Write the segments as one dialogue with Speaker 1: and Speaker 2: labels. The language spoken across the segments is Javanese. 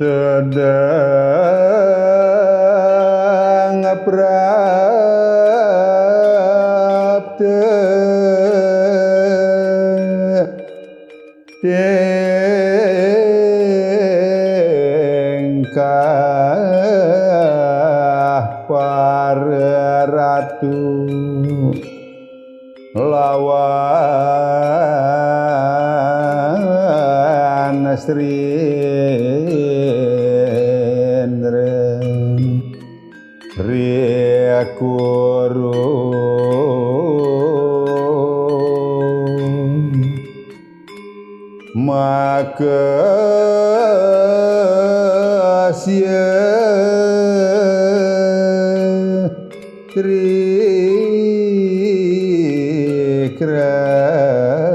Speaker 1: sedang prapta tingkah para ratu lawan Sri Riakuru maka sia Tri Krasna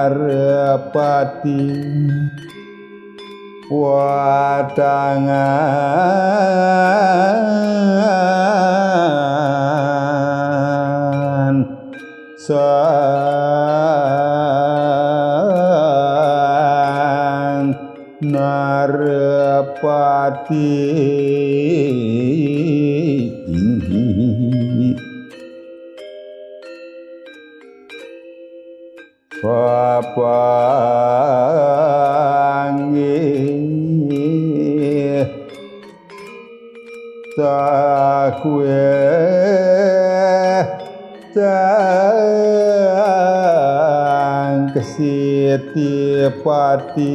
Speaker 1: Arapati watangan sang Narapati papanggih takwe tang kesitipati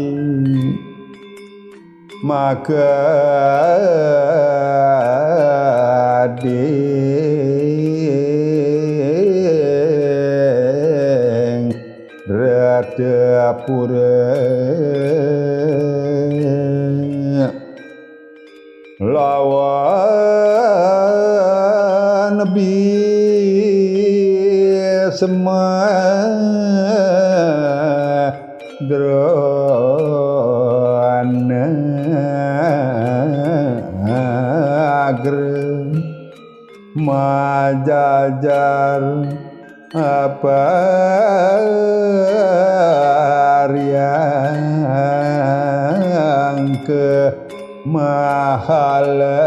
Speaker 1: maka ding radapura lawan bisma drona agra majajar apa yang ke mahala